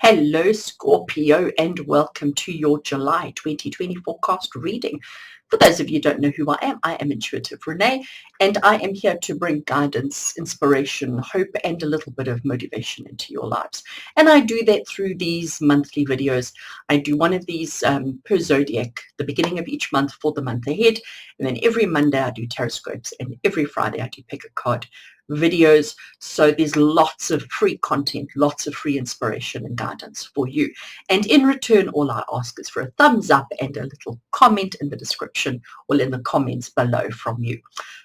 Hello, Scorpio, and welcome to your July 2020 forecast reading. For those of you who don't know who I am Intuitive Rene, and I am here to bring guidance, inspiration, hope, and a little bit of motivation into your lives. And I do that through these monthly videos. I do one of these per zodiac, the beginning of each month for the month ahead, and then every Monday I do tarot scopes, and every Friday I do pick a card videos. So there's lots of free content, lots of free inspiration and guidance for you. And in return, all I ask is for a thumbs up and a little comment in the description or in the comments below from you.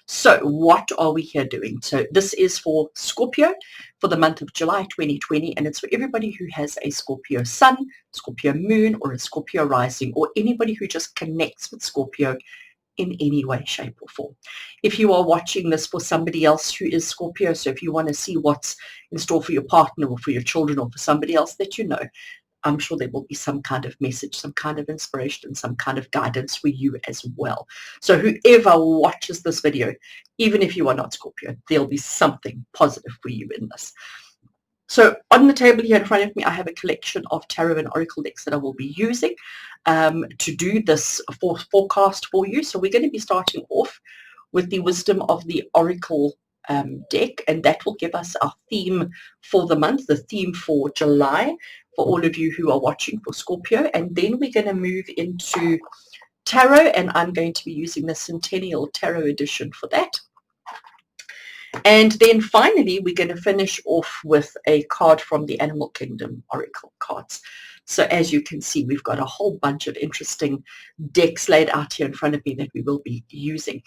So what are we here doing? So this is for Scorpio for the month of July 2020, and it's for everybody who has a Scorpio sun, Scorpio moon, or a Scorpio rising, or anybody who just connects with Scorpio in any way, shape, or form. If you are watching this for somebody else who is Scorpio, so if you want to see what's in store for your partner or for your children or for somebody else that you know, I'm sure there will be some kind of message, some kind of inspiration, some kind of guidance for you as well. So whoever watches this video, even if you are not Scorpio, there'll be something positive for you in this. So on the table here in front of me, I have a collection of tarot and oracle decks that I will be using to do this forecast for you. So we're going to be starting off with the Wisdom of the Oracle deck, and that will give us our theme for the month, the theme for July, for all of you who are watching for Scorpio. And then we're going to move into tarot, and I'm going to be using the Centennial Tarot edition for that. And then finally, we're going to finish off with a card from the Animal Kingdom Oracle cards. So as you can see, we've got a whole bunch of interesting decks laid out here in front of me that we will be using.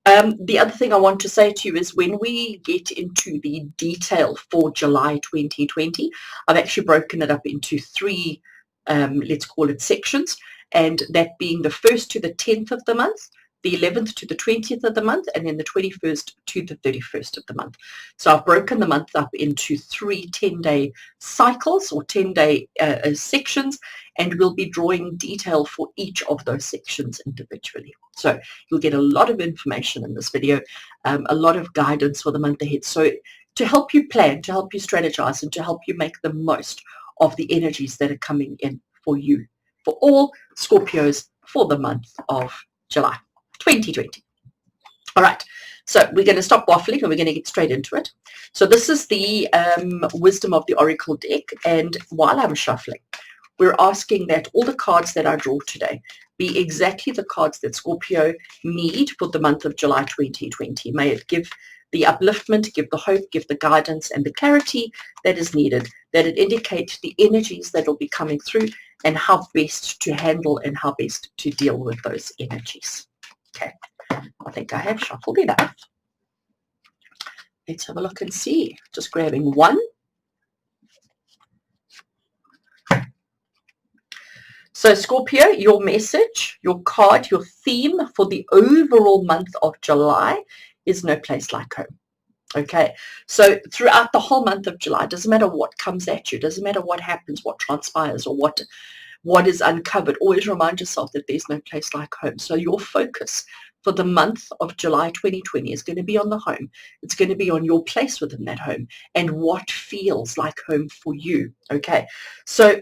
The other thing I want to say to you is when we get into the detail for July 2020, I've actually broken it up into three, let's call it sections, and that being the 1st to the 10th of the month, the 11th to the 20th of the month, and then the 21st to the 31st of the month. So I've broken the month up into three 10-day cycles or 10-day sections, and we'll be drawing detail for each of those sections individually. So you'll get a lot of information in this video, a lot of guidance for the month ahead. So to help you plan, to help you strategize, and to help you make the most of the energies that are coming in for you, for all Scorpios for the month of July 2020. All right, so we're going to stop waffling and we're going to get straight into it. So this is the Wisdom of the Oracle deck, and while I'm shuffling, we're asking that all the cards that I draw today be exactly the cards that Scorpio need for the month of July 2020. May it give the upliftment, give the hope, give the guidance and the clarity that is needed, that it indicates the energies that will be coming through and how best to handle and how best to deal with those energies. Okay, I think I have shuffled enough. Let's have a look and see. Just grabbing one. So Scorpio, your message, your card, your theme for the overall month of July is no place like home. Okay, so throughout the whole month of July, doesn't matter what comes at you, doesn't matter what happens, what transpires, or what is uncovered, always remind yourself that there's no place like home. So your focus for the month of July 2020 is going to be on the home. It's going to be on your place within that home and what feels like home for you. Okay, so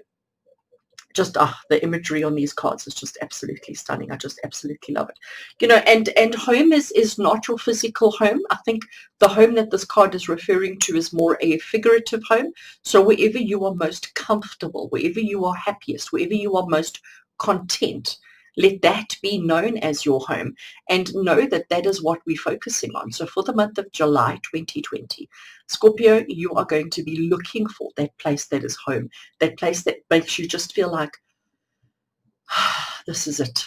just the imagery on these cards is just absolutely stunning. I just absolutely love it. You know, and home is not your physical home. I think the home that this card is referring to is more a figurative home. So wherever you are most comfortable, wherever you are happiest, wherever you are most content, let that be known as your home, and know that that is what we're focusing on. So for the month of July 2020, Scorpio, you are going to be looking for that place that is home, that place that makes you just feel like, this is it.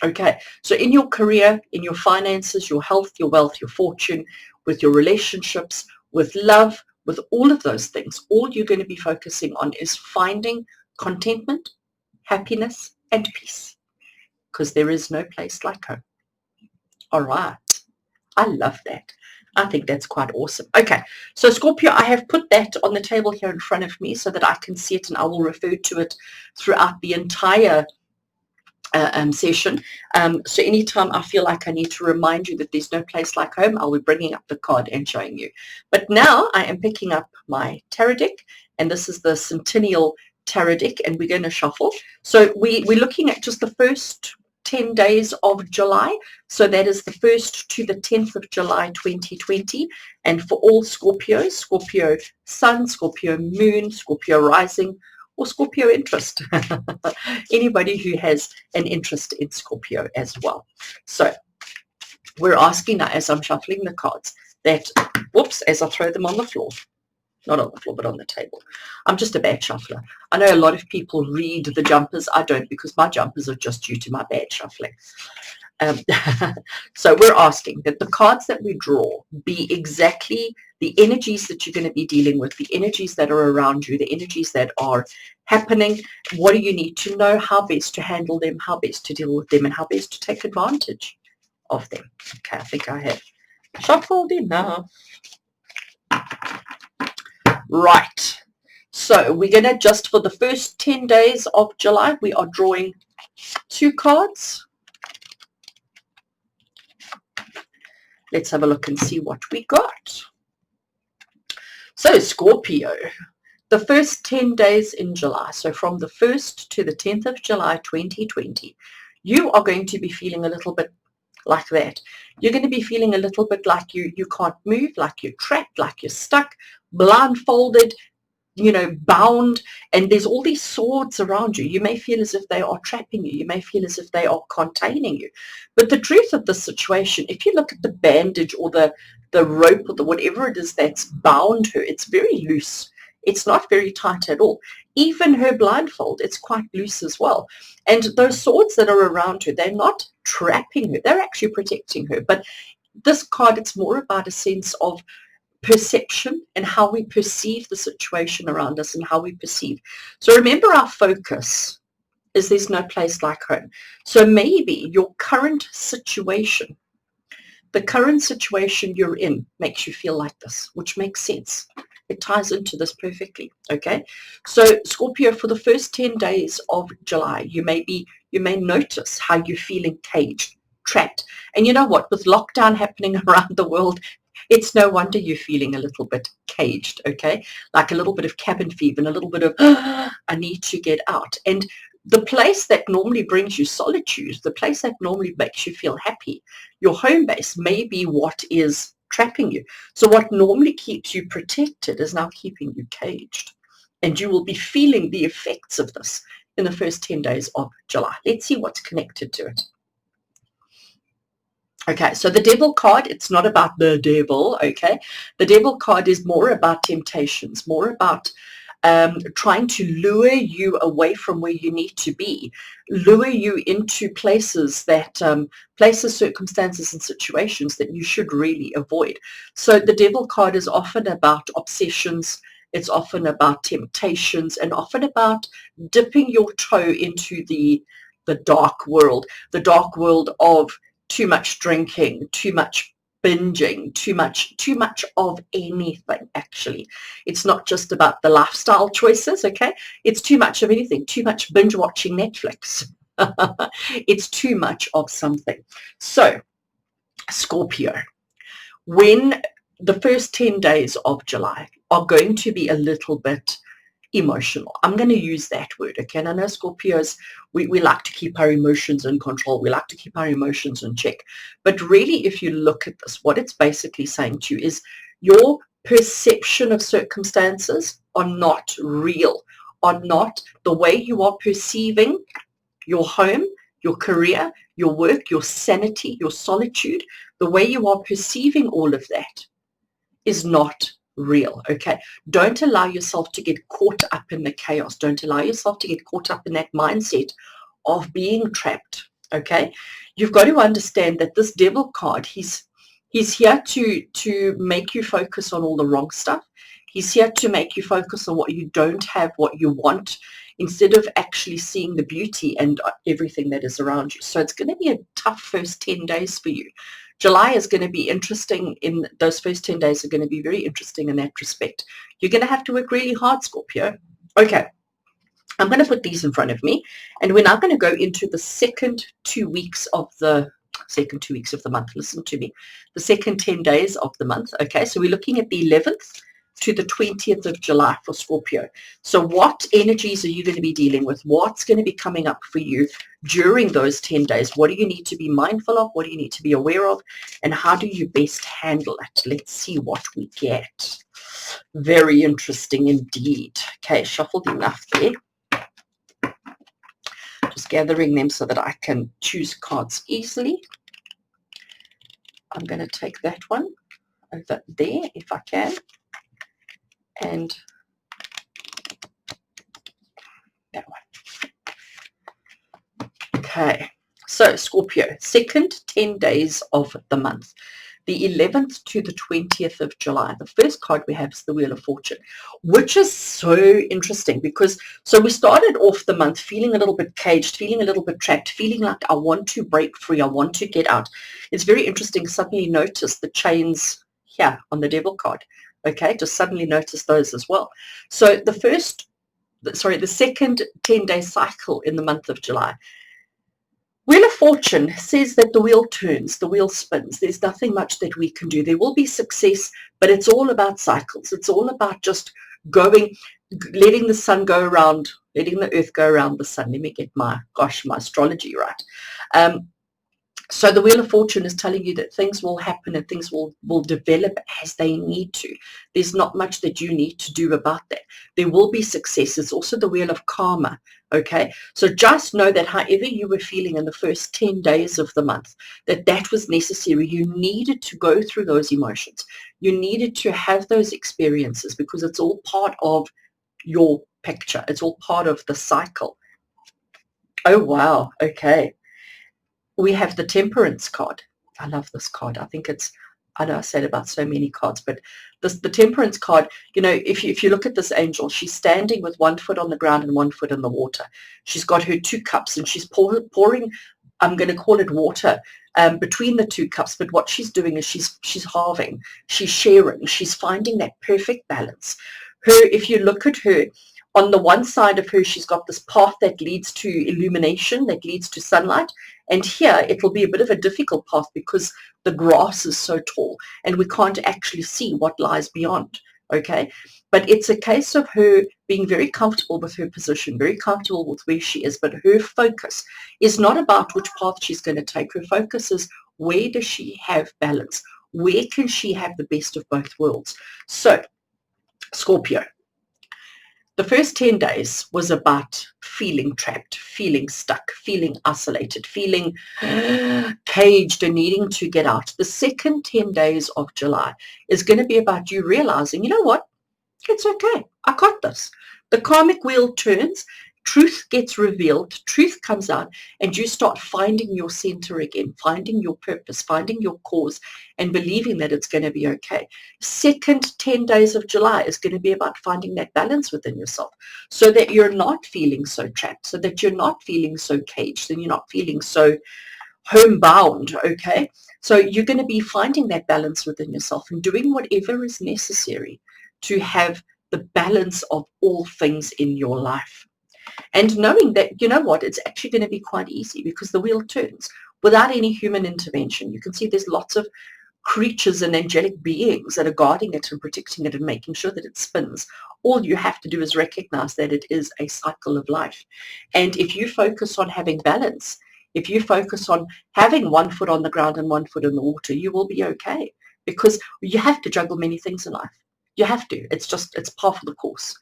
Okay, so in your career, in your finances, your health, your wealth, your fortune, with your relationships, with love, with all of those things, all you're going to be focusing on is finding contentment, happiness, and peace. Because there is no place like home. All right. I love that. I think that's quite awesome. Okay. So Scorpio, I have put that on the table here in front of me so that I can see it, and I will refer to it throughout the entire session. So anytime I feel like I need to remind you that there's no place like home, I'll be bringing up the card and showing you. But now I am picking up my tarot deck, and this is the Centennial tarot deck and we're going to shuffle. So we're looking at just the first 10 days of July. So that is the 1st to the 10th of July 2020. And for all Scorpios, Scorpio Sun, Scorpio Moon, Scorpio Rising, or Scorpio interest. Anybody who has an interest in Scorpio as well. So we're asking now, as I'm shuffling the cards, that, whoops, as I throw them on the floor, not on the floor, but on the table. I'm just a bad shuffler. I know a lot of people read the jumpers. I don't, because my jumpers are just due to my bad shuffling. So we're asking that the cards that we draw be exactly the energies that you're going to be dealing with, the energies that are around you, the energies that are happening. What do you need to know? How best to handle them, how best to deal with them, and how best to take advantage of them. Okay, I think I have shuffled enough. Right, so we're going to, just for the first 10 days of July, we are drawing 2 cards. Let's have a look and see what we got. So Scorpio, the first 10 days in July, so from the 1st to the 10th of July 2020, you are going to be feeling a little bit like that. You're going to be feeling a little bit like you can't move, like you're trapped, like you're stuck, blindfolded, bound, and there's all these swords around you. You may feel as if they are trapping you. You may feel as if they are containing you. But the truth of the situation, if you look at the bandage or the rope or the whatever it is that's bound her, it's very loose. It's not very tight at all. Even her blindfold, it's quite loose as well. And those swords that are around her, they're not trapping her. They're actually protecting her. But this card, it's more about a sense of perception and how we perceive the situation around us and how we perceive. So remember, our focus is there's no place like home. So maybe your current situation, the current situation you're in, makes you feel like this, which makes sense. It ties into this perfectly. Okay, so Scorpio, for the first 10 days of July, you may notice how you're feeling caged, trapped. And you know what, with lockdown happening around the world, it's no wonder you're feeling a little bit caged, okay? Like a little bit of cabin fever and a little bit of, I need to get out. And the place that normally brings you solitude, the place that normally makes you feel happy, your home base may be what is trapping you. So what normally keeps you protected is now keeping you caged. And you will be feeling the effects of this in the first 10 days of July. Let's see what's connected to it. Okay, so the devil card, it's not about the devil, okay? The devil card is more about temptations, more about trying to lure you away from where you need to be, lure you into places that, circumstances and situations that you should really avoid. So the devil card is often about obsessions, it's often about temptations, and often about dipping your toe into the dark world of too much drinking, too much binging, too much of anything. Actually, it's not just about the lifestyle choices, okay? It's too much of anything, too much binge watching Netflix. It's too much of something. So Scorpio, when the first 10 days of July are going to be a little bit emotional. I'm going to use that word, okay? And I know Scorpios, we like to keep our emotions in control. We like to keep our emotions in check. But really, if you look at this, what it's basically saying to you is your perception of circumstances are not real, are not the way you are perceiving your home, your career, your work, your sanity, your solitude. The way you are perceiving all of that is not real, okay? Don't allow yourself to get caught up in the chaos. Don't allow yourself to get caught up in that mindset of being trapped, okay? You've got to understand that this devil card, he's here to make you focus on all the wrong stuff. He's here to make you focus on what you don't have, what you want, instead of actually seeing the beauty and everything that is around you. So it's going to be a tough first 10 days for you. July is going to be interesting. In those first 10 days are going to be very interesting in that respect. You're going to have to work really hard, Scorpio. Okay, I'm going to put these in front of me, and we're now going to go into the second 2 weeks of the month. Listen to me. The second 10 days of the month. Okay, so we're looking at the 11th, to the 20th of July for Scorpio. So what energies are you going to be dealing with? What's going to be coming up for you during those 10 days? What do you need to be mindful of? What do you need to be aware of? And how do you best handle it? Let's see what we get. Very interesting indeed. Okay, shuffled enough there. Just gathering them so that I can choose cards easily. I'm going to take that one over there if I can. And that one. Okay, so Scorpio, second 10 days of the month. The 11th to the 20th of July. The first card we have is the Wheel of Fortune, which is so interesting because, so we started off the month feeling a little bit caged, feeling a little bit trapped, feeling like I want to break free, I want to get out. It's very interesting. Suddenly notice the chains here on the Devil card. Okay, just suddenly notice those as well. So the second 10-day cycle in the month of July. Wheel of Fortune says that the wheel turns, the wheel spins. There's nothing much that we can do. There will be success, but it's all about cycles. It's all about just going, letting the sun go around, letting the earth go around the sun. Let me get my astrology right. So the Wheel of Fortune is telling you that things will happen and things will develop as they need to. There's not much that you need to do about that. There will be success. It's also the Wheel of Karma, okay? So just know that however you were feeling in the first 10 days of the month, that was necessary. You needed to go through those emotions. You needed to have those experiences because it's all part of your picture. It's all part of the cycle. Oh, wow. Okay. We have the Temperance card. I love this card. I think it's, I know I said about so many cards, but the Temperance card, you know, if you look at this angel, she's standing with one foot on the ground and one foot in the water. She's got her 2 cups and she's pouring, I'm going to call it water, between the 2 cups. But what she's doing is she's halving, she's sharing, she's finding that perfect balance. If you look at her, on the one side of her, she's got this path that leads to illumination, that leads to sunlight. And here, it will be a bit of a difficult path because the grass is so tall and we can't actually see what lies beyond, okay? But it's a case of her being very comfortable with her position, very comfortable with where she is, but her focus is not about which path she's going to take. Her focus is where does she have balance? Where can she have the best of both worlds? So, Scorpio. The first 10 days was about feeling trapped, feeling stuck, feeling isolated, feeling caged and needing to get out. The second 10 days of July is going to be about you realizing, you know what? It's okay. I got this. The karmic wheel turns. Truth gets revealed, truth comes out, and you start finding your center again, finding your purpose, finding your cause, and believing that it's going to be okay. Second 10 days of July is going to be about finding that balance within yourself so that you're not feeling so trapped, so that you're not feeling so caged, and you're not feeling so homebound, okay? So you're going to be finding that balance within yourself and doing whatever is necessary to have the balance of all things in your life. And knowing that, you know what, it's actually going to be quite easy because the wheel turns without any human intervention. You can see there's lots of creatures and angelic beings that are guarding it and protecting it and making sure that it spins. All you have to do is recognize that it is a cycle of life. And if you focus on having balance, if you focus on having one foot on the ground and one foot in the water, you will be okay because you have to juggle many things in life. You have to. It's par for the course.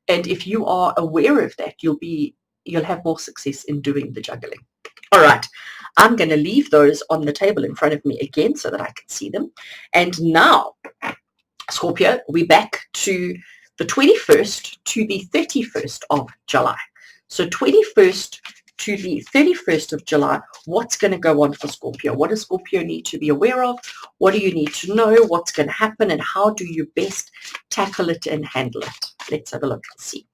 And if you are aware of that, you'll have more success in doing the juggling. All right, I'm going to leave those on the table in front of me again so that I can see them. And now, Scorpio, we're back to the 21st to the 31st of July. So 21st to the 31st of July, what's going to go on for Scorpio? What does Scorpio need to be aware of? What do you need to know? What's going to happen? And how do you best tackle it and handle it? Let's have a look and see.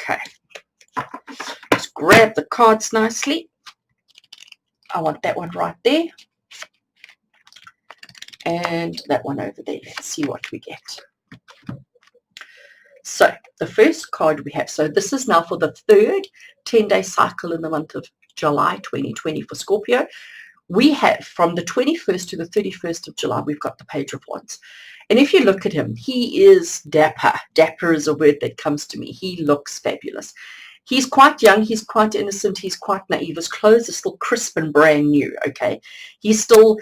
Okay. Just grab the cards nicely. I want that one right there. And that one over there. Let's see what we get. So the first card we have, so this is now for the third 10-day cycle in the month of July 2020 for Scorpio. we have from the 21st to the 31st of July, we've got the Page of Wands. And if you look at him, he is dapper. Dapper is a word that comes to me. He looks fabulous. He's quite young. He's quite innocent. He's quite naive. His clothes are still crisp and brand new. Okay, he still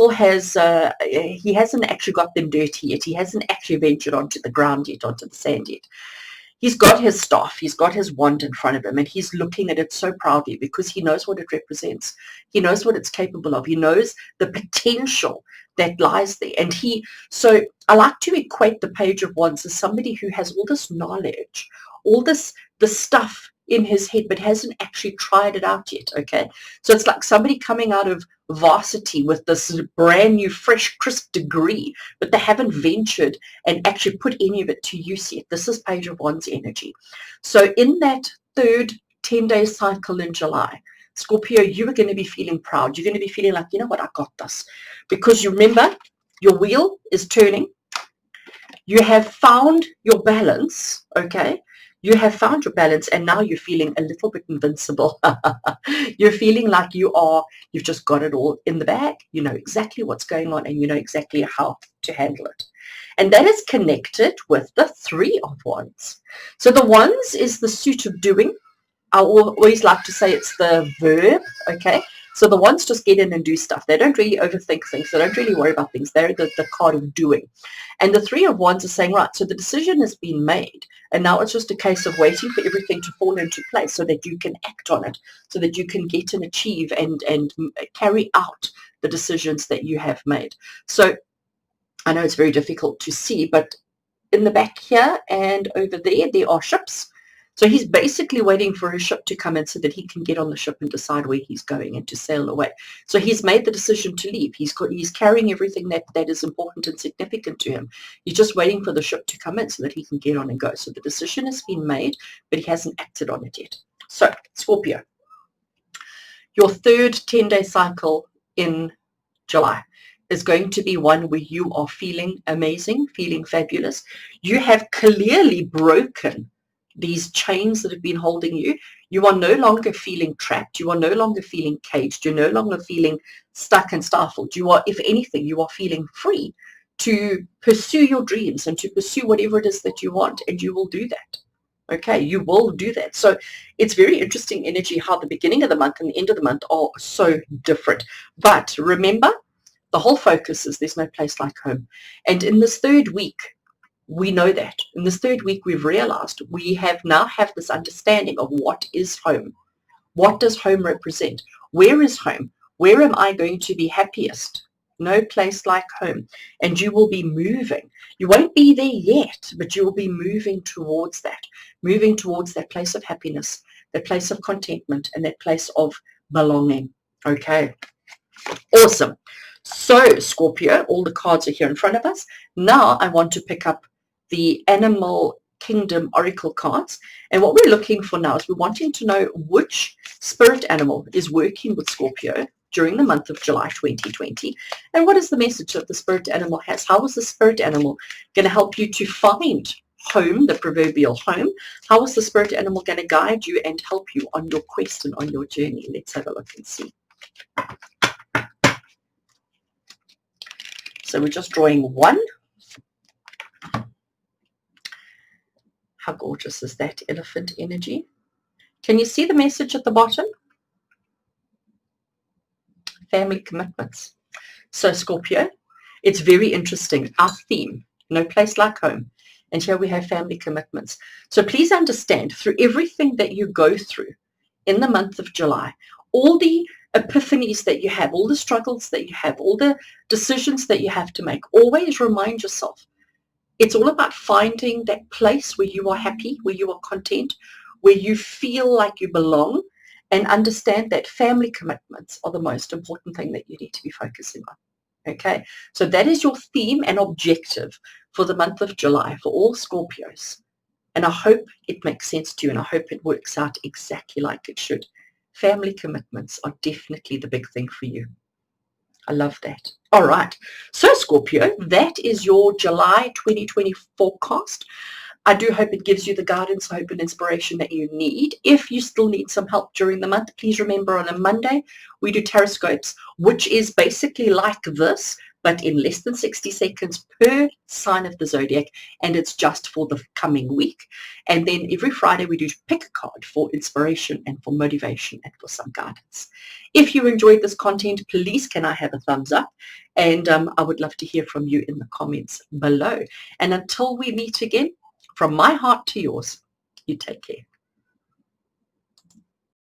has. He hasn't actually got them dirty yet. He hasn't actually ventured onto the ground yet, onto the sand yet. He's got his staff, he's got his wand in front of him, and he's looking at it so proudly because he knows what it represents. He knows what it's capable of. He knows the potential that lies there. And so I like to equate the Page of Wands as somebody who has all this knowledge, all the stuff in his head, but hasn't actually tried it out yet, okay? So it's like somebody coming out of varsity with this brand new, fresh, crisp degree, but they haven't ventured and actually put any of it to use yet. This is Page of Wands energy. So in that third 10-day cycle in July, Scorpio, you are going to be feeling proud. You're going to be feeling like, you know what, I got this. Because you remember, your wheel is turning. You have found your balance, okay? You have found your balance, and now you're feeling a little bit invincible. You're feeling like you've just got it all in the bag. You know exactly what's going on, and you know exactly how to handle it. And that is connected with the Three of Wands. So the Wands is the suit of doing. I always like to say it's the verb, okay? So the Wands just get in and do stuff. They don't really overthink things. They don't really worry about things. They're the card of doing. And the Three of Wands are saying, right, so the decision has been made, and now it's just a case of waiting for everything to fall into place so that you can act on it, so that you can get and achieve and carry out the decisions that you have made. So I know it's very difficult to see, but in the back here and over there are ships. So he's basically waiting for his ship to come in so that he can get on the ship and decide where he's going and to sail away. So he's made the decision to leave. He's carrying everything that is important and significant to him. He's just waiting for the ship to come in so that he can get on and go. So the decision has been made, but he hasn't acted on it yet. So Scorpio, your third 10-day cycle in July is going to be one where you are feeling amazing, feeling fabulous. You have clearly broken these chains that have been holding you. You are no longer feeling trapped. You are no longer feeling caged. You're no longer feeling stuck and stifled. You are, if anything, you are feeling free to pursue your dreams and to pursue whatever it is that you want, and you will do that. Okay, you will do that. So it's very interesting energy how the beginning of the month and the end of the month are so different. But remember, the whole focus is there's no place like home. And in this third week, we know that. In this third week, we've realized we now have this understanding of what is home. What does home represent? Where is home? Where am I going to be happiest? No place like home. And you will be moving. You won't be there yet, but you will be moving towards that place of happiness, that place of contentment, and that place of belonging. Okay. Awesome. So, Scorpio, all the cards are here in front of us. Now I want to pick up the Animal Kingdom Oracle cards. And what we're looking for now is we're wanting to know which spirit animal is working with Scorpio during the month of July 2020. And what is the message that the spirit animal has? How is the spirit animal going to help you to find home, the proverbial home? How is the spirit animal going to guide you and help you on your quest and on your journey? Let's have a look and see. So we're just drawing one. How gorgeous is that elephant energy? Can you see the message at the bottom? Family commitments. So Scorpio, it's very interesting. Our theme, no place like home. And here we have family commitments. So please understand, through everything that you go through in the month of July, all the epiphanies that you have, all the struggles that you have, all the decisions that you have to make, always remind yourself, it's all about finding that place where you are happy, where you are content, where you feel like you belong, and understand that family commitments are the most important thing that you need to be focusing on. Okay, so that is your theme and objective for the month of July for all Scorpios. And I hope it makes sense to you, and I hope it works out exactly like it should. Family commitments are definitely the big thing for you. I love that. All right. So Scorpio, that is your July 2020 forecast. I do hope it gives you the guidance, hope, and inspiration that you need. If you still need some help during the month, please remember on a Monday, we do Taroscopes, which is basically like this, but in less than 60 seconds per sign of the zodiac, and it's just for the coming week. And then every Friday we do pick a card for inspiration and for motivation and for some guidance. If you enjoyed this content, please can I have a thumbs up? And I would love to hear from you in the comments below. And until we meet again, from my heart to yours, you take care.